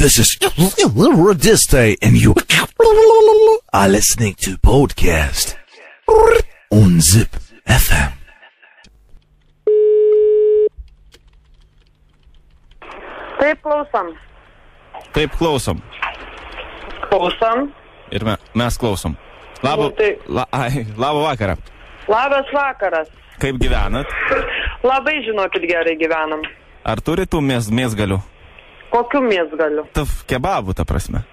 This is Radiste, and you are listening to podcast on Zip FM. Taip, klausom. Taip, klausom. Klausom. Ir mes klausom. Labą vakarą. Labas vakaras. Kaip gyvenat? Labai žinokit gerai gyvenam. Ar turi tų mėsgalių? Kokių mėsgalių? Kebabų, ta prasme.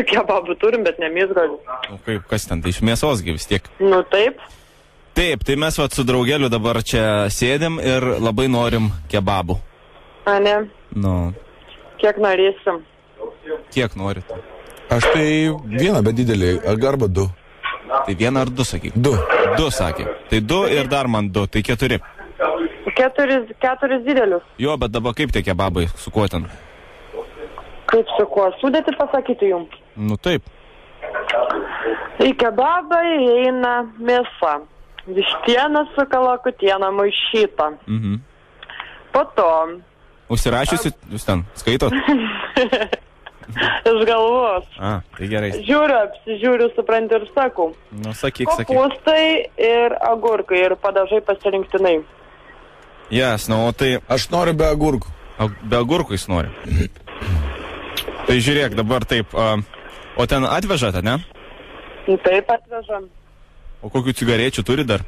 Kebabų turim, bet ne mėsgalių. O kaip, kas ten, tai iš mėsosgi vis tiek? Nu taip. Taip, tai mes su draugeliu dabar čia sėdim ir labai norim kebabų. A ne? Nu. Kiek norėsim? Kiek norit? Aš tai vieną, bet didelį, arba du. Tai vieną ar du, sakyk? Du. Du, sakė. Tai du ir dar man du, tai keturi. Keturis didelius. Jo, bet dabar kaip tie kebabai, su kuo ten? Kaip su kuo? Sudėti pasakyti jums? Nu taip. Į kebabą įeina mėsa. Vištiena su kalakutiena maišyta. Mhm. Po to... Užsirašysi, jūs ten skaitot? Iš galvos. A, tai gerai. Apsižiūriu, suprantu ir sakau. Nu, sakyk. Kopūstai ir agurkai ir padažai pasirinktinai. Jas, nu, o tai... Aš noriu be agurkų. Be agurkų jis nori. Tai žiūrėk, dabar taip, o ten atvežate, ne? Taip atvežam. O kokių cigarečių turi dar?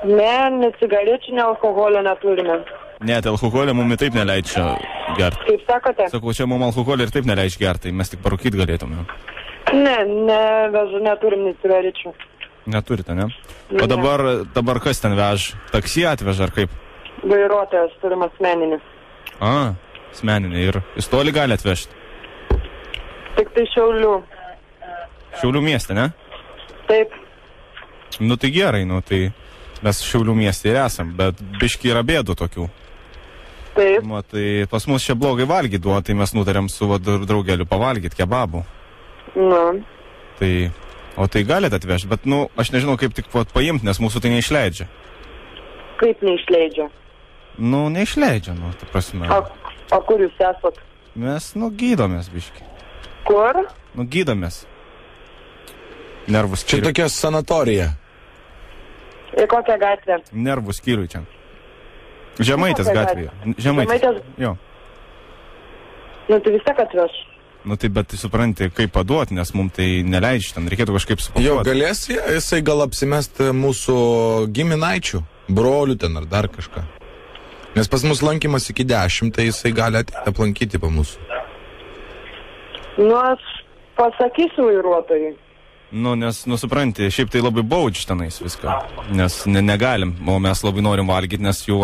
Ne cigarečių, ne alkoholio neturime. Ne, tai alkoholio mum ir taip neleidžia gerti. Kaip sakote? Sakau, čia mum alkoholio ir taip neleidžia gerti, tai mes tik parūkyti galėtume. Neturim nei cigarečių. Neturite, ne? O dabar kas ten vež? Taksi atveža ar kaip? Vairuotojas turim asmeninį. A, asmeninį. Ir jis toli gali atvežti? Tik tai Šiaulių. Šiaulių mieste, ne? Taip. Nu tai gerai, nu tai mes Šiaulių mieste ir esam, bet biški yra bėdų tokių. Taip. Nu, tai pas mus čia blogai valgyti duo, tai mes nutarėm su draugeliu pavalgyti kebabų. Nu. Tai, o tai galite atvežti, bet, nu, aš nežinau kaip tik paimti, nes mūsų tai neišleidžia. Kaip neišleidžia? Nu, neišleidžia, nu, ta prasme. O kur jūs esat? Mes, nu, gydomės biški. Kur? Nu, gydomės. Nervų skyriui. Čia tokia sanatorija. Ir kokią gatvę? Nervų skyriui čia. Žemaitės gatvėje. Žemaitės? Jo. Nu, tai vis tiek atveš. Nu, tai bet supranti, kaip paduoti, nes mums tai neleidžia, ten reikėtų kažkaip supakuoti. Jo, galės jisai gal apsimest mūsų giminaičių, brolių ten ar dar kažką. Nes pas mus lankymas iki 10, tai jisai gali aplankyti pa mūsų. Nu, aš pasakysiu vairuotojui. Nu, nes, nu, supranti, šiaip tai labai baudži tenais viską, nes negalim, o mes labai norim valgyti, nes jau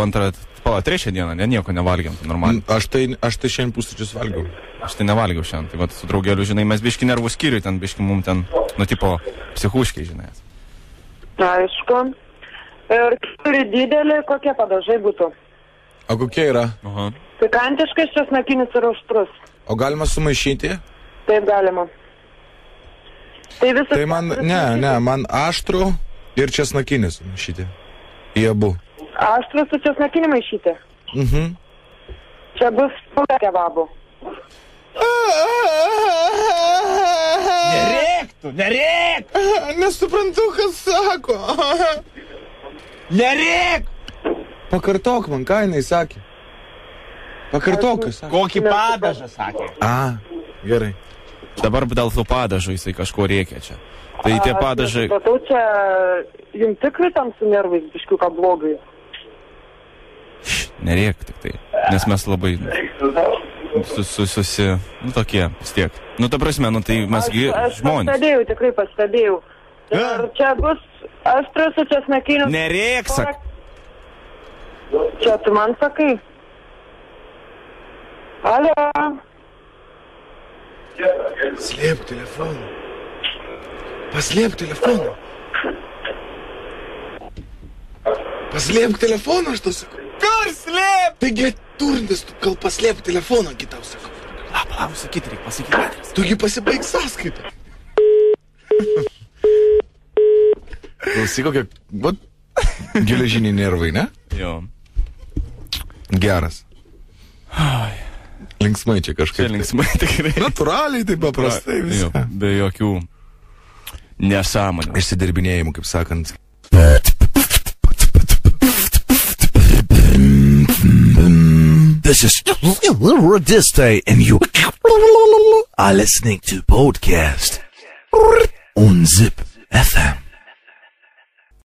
trečią dieną, nieko nevalgiam, tai normaliai. Aš tai šiandien pusryčius valgiau. Aš tai nevalgiau šiandien, tai vat su draugeliu, žinai, mes biški nervų skyriui, ten biški mum ten, nu, tipo, psichuškiai, žinai. Aišku. Ir turi didelį, kokie padažai būtų? O kokie yra? Aha. Pikantiškas, česnakinis ir aštrus. O galima sumaišyti? Taip galima. Tai visas... Tai man, man aštrų ir česnakinis maišyti. Į abu. Aštrų su česnakinį maišyti? Mhm. Čia bus pūlė kebabų. Nerėk! Nesuprantu, kas sako. Nerėk! Pakartok man, ką jinai sakė. Pakartok, kas sakė. Kokį padažą sakė? A, gerai. Dabar dėl to padažo jisai kažko rėkia čia. Tai tie padažai... Matau, čia jums tikrai tam su nervais biškiuką blogai. Nerėk tik tai, nes mes labai nu tokie, vis tiek. Nu, ta prasme, nu tai mes žmonės. Aš tikrai pastebėjau. Ir čia bus aštrus su česnakiniu... Nerėk, sak. Čia tu man sakai. Alio. Slėpk telefoną. Paslėpk telefoną. Paslėpk telefoną, aš tau sakau. Kur slėp? Taigi turnis, tu gal paslėpk telefoną, kitau sakau. Labą, sakyti, reikia pasakyti adresą. Tugi pasibaig sąskaitą. Klausyk, kokie, vat, geležiniai nervai, ne? Jo. Geras. Linksmai čia kažkaip. Čia linksmai tikrai. Naturaliai, taip paprastai Jo, viską. be jokių nesąmonių. Išsidirbinėjimų, kaip sakant. This is Radiste, and you are listening to podcast on Zip FM.